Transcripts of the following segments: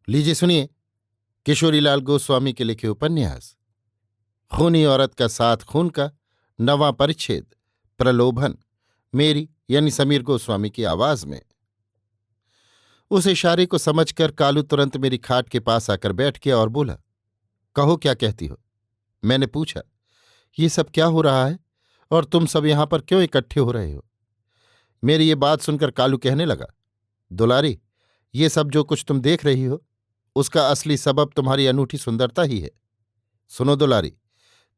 लीजिए सुनिए किशोरीलाल गोस्वामी के लिखे उपन्यास खूनी औरत का साथ खून का 9वां परिच्छेद प्रलोभन, मेरी यानी समीर गोस्वामी की आवाज में। उस इशारे को समझकर कालू तुरंत मेरी खाट के पास आकर बैठ गया और बोला, कहो क्या कहती हो। मैंने पूछा, ये सब क्या हो रहा है और तुम सब यहां पर क्यों इकट्ठे हो रहे हो। मेरी ये बात सुनकर कालू कहने लगा, दुलारी, ये सब जो कुछ तुम देख रही हो उसका असली सबब तुम्हारी अनूठी सुंदरता ही है। सुनो दुलारी,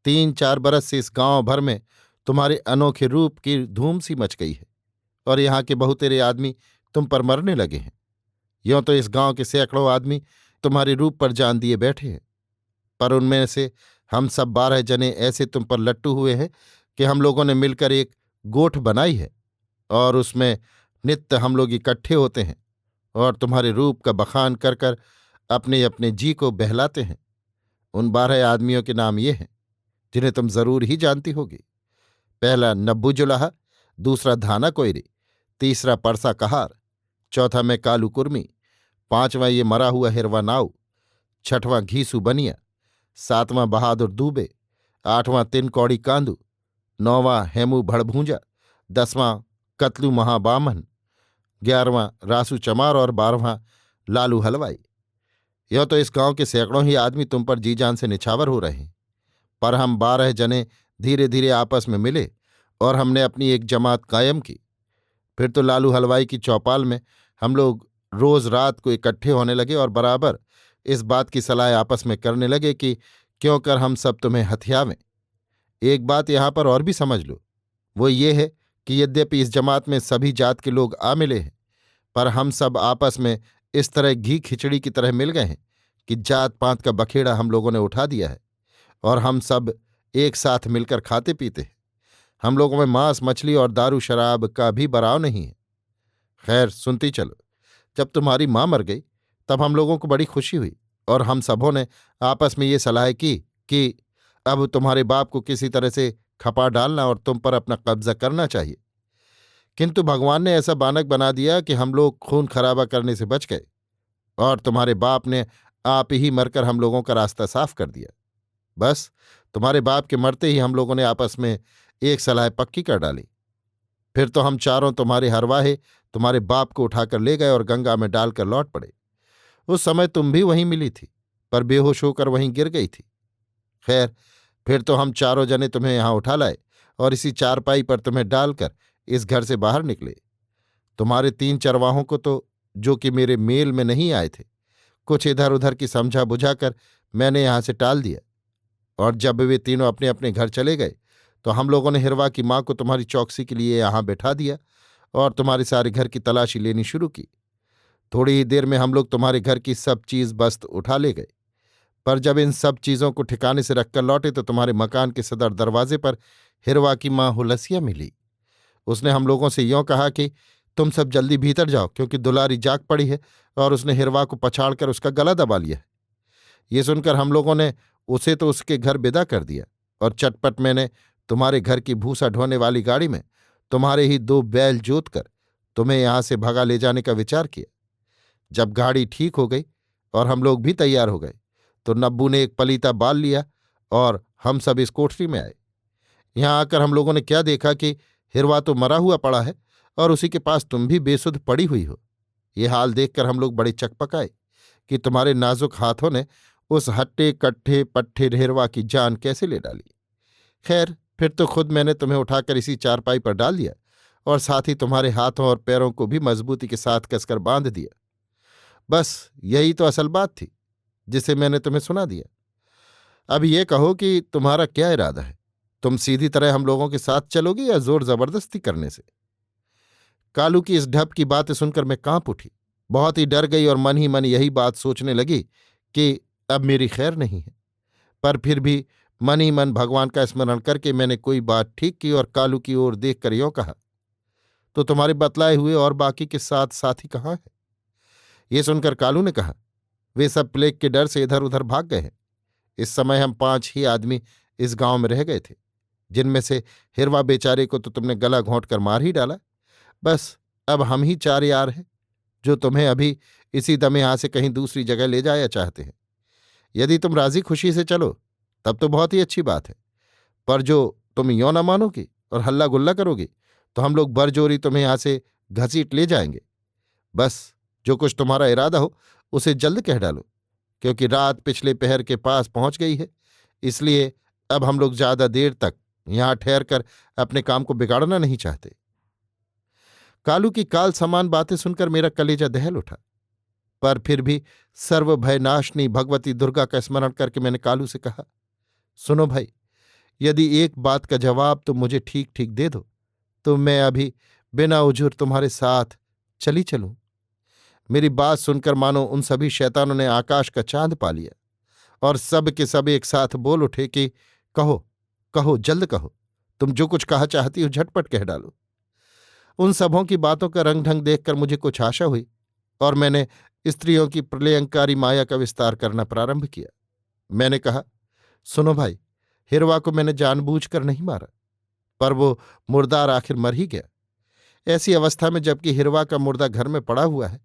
3-4 बरस से इस गांव भर में तुम्हारे अनोखे रूप की धूम सी मच गई है और यहाँ के बहुतेरे आदमी तुम पर मरने लगे हैं। यों तो इस गांव के सैकड़ों आदमी तुम्हारे रूप पर जान दिए बैठे हैं, पर उनमें से हम सब 12 जने ऐसे तुम पर लट्टू हुए हैं कि हम लोगों ने मिलकर एक गोठ बनाई है और उसमें नित्य हम लोग इकट्ठे होते हैं और तुम्हारे रूप का बखान कर कर अपने अपने जी को बहलाते हैं। उन 12 आदमियों के नाम ये हैं जिन्हें तुम जरूर ही जानती होगी। पहला नब्बू जुलाहा, दूसरा धाना कोयरी, तीसरा परसा कहार, चौथा मैं कालू कुर्मी, पांचवां ये मरा हुआ हिरवा नाऊ, छठवां घीसू बनिया, सातवां बहादुर दूबे, आठवां तिन कौड़ी कांदू, नौवां हेमू भड़भूंजा, 10वां कतलू महाबामन, 11वां रासू चमार और 12वां लालू हलवाई। यह तो इस गांव के सैकड़ों ही आदमी तुम पर जी जान से निछावर हो रहे हैं, पर हम 12 जने धीरे धीरे आपस में मिले और हमने अपनी एक जमात कायम की। फिर तो लालू हलवाई की चौपाल में हम लोग रोज रात को इकट्ठे होने लगे और बराबर इस बात की सलाह आपस में करने लगे कि क्यों कर हम सब तुम्हें हथियावें। एक बात यहां पर और भी समझ लो, वो ये है कि यद्यपि इस जमात में सभी जात के लोग आ मिले हैं, पर हम सब आपस में इस तरह घी खिचड़ी की तरह मिल गए हैं कि जात पात का बखेड़ा हम लोगों ने उठा दिया है और हम सब एक साथ मिलकर खाते पीते हैं। हम लोगों में मांस मछली और दारू शराब का भी बराव नहीं है। खैर सुनती चलो, जब तुम्हारी मां मर गई तब हम लोगों को बड़ी खुशी हुई और हम सबों ने आपस में ये सलाह की कि अब तुम्हारे बाप को किसी तरह से खपा डालना और तुम पर अपना कब्जा करना चाहिए। किंतु भगवान ने ऐसा बानक बना दिया कि हम लोग खून खराबा करने से बच गए और तुम्हारे बाप ने आप ही मरकर हम लोगों का रास्ता साफ कर दिया। बस तुम्हारे बाप के मरते ही हम लोगों ने आपस में एक सलाह पक्की कर डाली। फिर तो हम चारों तुम्हारे हरवाहे तुम्हारे बाप को उठाकर ले गए और गंगा में डालकर लौट पड़े। उस समय तुम भी वहीं मिली थी, पर बेहोश होकर वहीं गिर गई थी। खैर फिर तो हम चारों जने तुम्हें यहां उठा लाए और इसी चारपाई पर तुम्हें डालकर इस घर से बाहर निकले। तुम्हारे 3 चरवाहों को तो, जो कि मेरे मेल में नहीं आए थे, कुछ इधर उधर की समझा बुझाकर मैंने यहां से टाल दिया और जब वे तीनों अपने अपने घर चले गए तो हम लोगों ने हिरवा की मां को तुम्हारी चौकसी के लिए यहां बैठा दिया और तुम्हारे सारे घर की तलाशी लेनी शुरू की। थोड़ी ही देर में हम लोग तुम्हारे घर की सब चीज बस्त उठा ले गए, पर जब इन सब चीजों को ठिकाने से रखकर लौटे तो तुम्हारे मकान के सदर दरवाजे पर हिरवा की मां हुलसिया मिली। उसने हम लोगों से यों कहा कि तुम सब जल्दी भीतर जाओ क्योंकि दुलारी जाग पड़ी है और उसने हिरवा को पछाड़कर उसका गला दबा लिया है। ये सुनकर हम लोगों ने उसे तो उसके घर विदा कर दिया और चटपट मैंने तुम्हारे घर की भूसा ढोने वाली गाड़ी में तुम्हारे ही 2 बैल जोत कर तुम्हें यहां से भगा ले जाने का विचार किया। जब गाड़ी ठीक हो गई और हम लोग भी तैयार हो गए तो नब्बू ने एक पलीता बाल लिया और हम सब इस कोठरी में आए। यहां आकर हम लोगों ने क्या देखा कि हिरवा तो मरा हुआ पड़ा है और उसी के पास तुम भी बेसुध पड़ी हुई हो। ये हाल देखकर हम लोग बड़े चकपकाए कि तुम्हारे नाजुक हाथों ने उस हट्टे कट्ठे पट्ठे हिरवा की जान कैसे ले डाली। खैर फिर तो खुद मैंने तुम्हें उठाकर इसी चारपाई पर डाल दिया और साथ ही तुम्हारे हाथों और पैरों को भी मजबूती के साथ कसकर बांध दिया। बस यही तो असल बात थी जिसे मैंने तुम्हें सुना दिया। अब ये कहो कि तुम्हारा क्या इरादा है, तुम सीधी तरह हम लोगों के साथ चलोगी या जोर जबरदस्ती करने से। कालू की इस ढप की बातें सुनकर मैं कांप उठी, बहुत ही डर गई और मन ही मन यही बात सोचने लगी कि अब मेरी खैर नहीं है। पर फिर भी मन ही मन भगवान का स्मरण करके मैंने कोई बात ठीक की और कालू की ओर देखकर यों कहा, तो तुम्हारे बतलाए हुए और बाकी के 7 साथी कहाँ हैं। ये सुनकर कालू ने कहा, वे सब प्लेग के डर से इधर उधर भाग गए हैं। इस समय हम 5 ही आदमी इस गांव में रह गए थे, जिनमें से हिरवा बेचारे को तो तुमने गला घोंट कर मार ही डाला। बस अब हम ही 4 यार हैं जो तुम्हें अभी इसी दम यहां से कहीं दूसरी जगह ले जाया चाहते हैं। यदि तुम राजी खुशी से चलो तब तो बहुत ही अच्छी बात है, पर जो तुम यों न मानोगी और हल्ला गुल्ला करोगी तो हम लोग बरजोरी तुम्हें यहां से घसीट ले जाएंगे। बस जो कुछ तुम्हारा इरादा हो उसे जल्द कह डालो, क्योंकि रात पिछले पहर के पास पहुंच गई है। इसलिए अब हम लोग ज्यादा देर तक यहां ठहर कर अपने काम को बिगाड़ना नहीं चाहते। कालू की काल समान बातें सुनकर मेरा कलेजा दहल उठा, पर फिर भी सर्वभयनाशिनी भगवती दुर्गा का स्मरण करके मैंने कालू से कहा, सुनो भाई, यदि एक बात का जवाब तुम मुझे ठीक ठीक दे दो तो मैं अभी बिना उजुर तुम्हारे साथ चली चलूं। मेरी बात सुनकर मानो उन सभी शैतानों ने आकाश का चांद पा लिया और सब के सब एक साथ बोल उठे कि कहो कहो, जल्द कहो, तुम जो कुछ कहा चाहती हो झटपट कह डालो। उन सबों की बातों का रंग ढंग देखकर मुझे कुछ आशा हुई और मैंने स्त्रियों की प्रलयंकारी माया का विस्तार करना प्रारंभ किया। मैंने कहा, सुनो भाई, हिरवा को मैंने जानबूझकर नहीं मारा, पर वो मुर्दार आखिर मर ही गया। ऐसी अवस्था में जबकि हिरवा का मुर्दा घर में पड़ा हुआ है,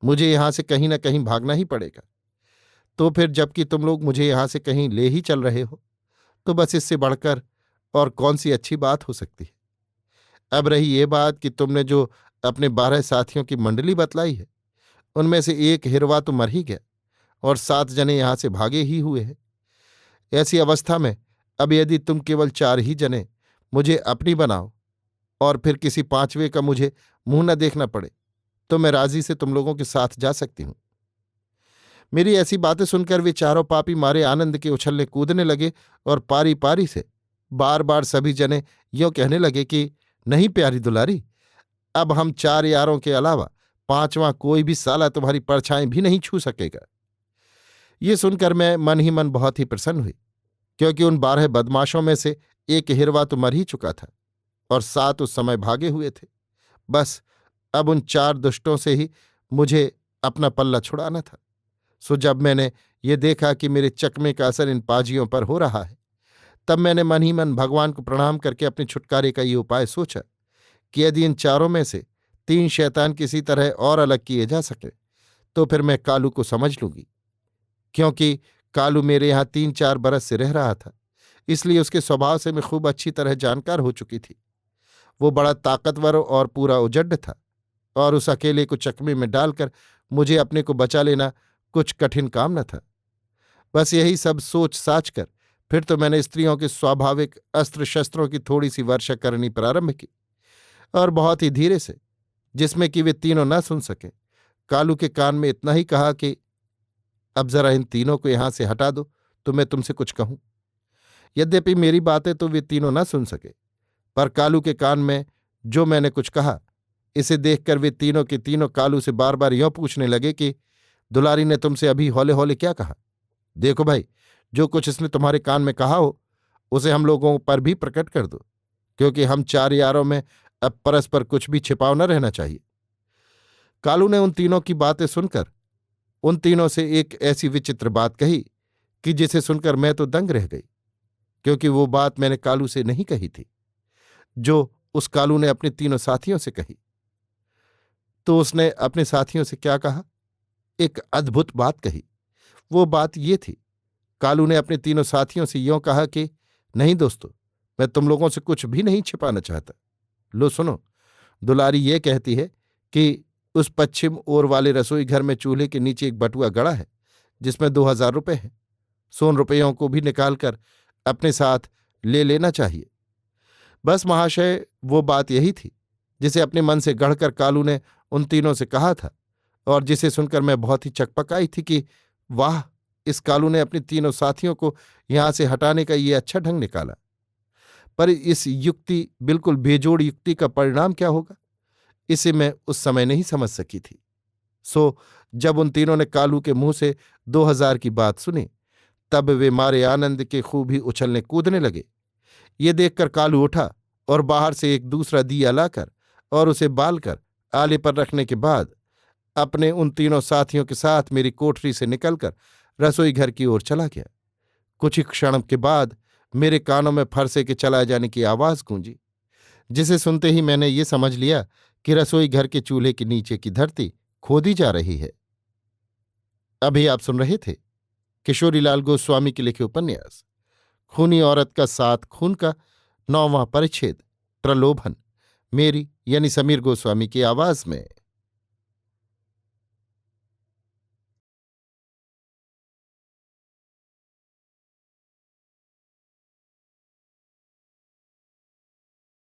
मुझे यहां से कहीं न कहीं भागना ही पड़ेगा। तो फिर जबकि तुम लोग मुझे यहां से कहीं ले ही चल रहे हो तो बस इससे बढ़कर और कौन सी अच्छी बात हो सकती है। अब रही ये बात कि तुमने जो अपने 12 साथियों की मंडली बतलाई है, उनमें से एक हिरवा तो मर ही गया और 7 जने यहां से भागे ही हुए हैं। ऐसी अवस्था में अब यदि तुम केवल 4 ही जने मुझे अपनी बनाओ और फिर किसी 5वें का मुझे मुंह न देखना पड़े तो मैं राजी से तुम लोगों के साथ जा सकती हूं। मेरी ऐसी बातें सुनकर वे चारों पापी मारे आनंद के उछलने कूदने लगे और पारी पारी से बार बार सभी जने यों कहने लगे कि नहीं प्यारी दुलारी, अब हम 4 यारों के अलावा 5वां कोई भी साला तुम्हारी परछाई भी नहीं छू सकेगा। ये सुनकर मैं मन ही मन बहुत ही प्रसन्न हुई, क्योंकि उन 12 बदमाशों में से एक हिरवा तो मर ही चुका था और 7 उस समय भागे हुए थे। बस अब उन 4 दुष्टों से ही मुझे अपना पल्ला छुड़ाना था। सो जब मैंने ये देखा कि मेरे चकमे का असर इन पाजियों पर हो रहा है, तब मैंने मन ही मन भगवान को प्रणाम करके अपने छुटकारे का ये उपाय सोचा कि यदि इन चारों में से 3 शैतान किसी तरह और अलग किए जा सके तो फिर मैं कालू को समझ लूंगी। क्योंकि कालू मेरे यहाँ 3-4 बरस से रह रहा था, इसलिए उसके स्वभाव से मैं खूब अच्छी तरह जानकार हो चुकी थी। वो बड़ा ताकतवर और पूरा उजड्ड था और उस अकेले को चकमे में डालकर मुझे अपने को बचा लेना कुछ कठिन काम न था। बस यही सब सोच साच कर फिर तो मैंने स्त्रियों के स्वाभाविक अस्त्र शस्त्रों की थोड़ी सी वर्षा करनी प्रारंभ की और बहुत ही धीरे से, जिसमें कि वे तीनों न सुन सके, कालू के कान में इतना ही कहा कि अब जरा इन तीनों को यहां से हटा दो तो मैं तुमसे कुछ कहूं। यद्यपि मेरी बातें तो वे तीनों न सुन सके, पर कालू के कान में जो मैंने कुछ कहा, इसे देखकर वे तीनों के तीनों कालू से बार बार यों पूछने लगे कि दुलारी ने तुमसे अभी हौले हौले क्या कहा? देखो भाई, जो कुछ इसने तुम्हारे कान में कहा हो उसे हम लोगों पर भी प्रकट कर दो, क्योंकि हम 4 यारों में अब परस्पर कुछ भी छिपाव न रहना चाहिए। कालू ने उन तीनों की बातें सुनकर उन तीनों से एक ऐसी विचित्र बात कही कि जिसे सुनकर मैं तो दंग रह गई, क्योंकि वो बात मैंने कालू से नहीं कही थी जो उस कालू ने अपने तीनों साथियों से कही। तो उसने अपने साथियों से क्या कहा? एक अद्भुत बात कही। वो बात ये थी, कालू ने अपने तीनों साथियों से यों कहा कि नहीं दोस्तों, मैं तुम लोगों से कुछ भी नहीं छिपाना चाहता। लो सुनो, दुलारी ये कहती है कि उस पश्चिम ओर वाले रसोई घर में चूल्हे के नीचे एक बटुआ गड़ा है जिसमें 2000 रुपये हैं। सोन रुपयों को भी निकालकर अपने साथ ले लेना चाहिए। बस महाशय, वो बात यही थी जिसे अपने मन से गढ़कर कालू ने उन तीनों से कहा था और जिसे सुनकर मैं बहुत ही चकपकाई थी कि वाह, इस कालू ने अपने तीनों साथियों को यहां से हटाने का ये अच्छा ढंग निकाला। पर इस युक्ति, बिल्कुल बेजोड़ युक्ति का परिणाम क्या होगा, इसे मैं उस समय नहीं समझ सकी थी। सो जब उन तीनों ने कालू के मुंह से 2000 की बात सुनी, तब वे मारे आनंद के खूब ही उछलने कूदने लगे। ये देखकर कालू उठा और बाहर से एक दूसरा दिया लाकर और उसे बालकर आले पर रखने के बाद अपने उन तीनों साथियों के साथ मेरी कोठरी से निकलकर रसोई घर की ओर चला गया। कुछ ही क्षण के बाद मेरे कानों में फरसे के चलाए जाने की आवाज गूंजी, जिसे सुनते ही मैंने ये समझ लिया कि रसोई घर के चूल्हे के नीचे की धरती खोदी जा रही है। अभी आप सुन रहे थे किशोरीलाल गोस्वामी के लिखे उपन्यास खूनी औरत का साथ खून का 9वां परिच्छेद प्रलोभन, मेरी यानी समीर गोस्वामी की आवाज में।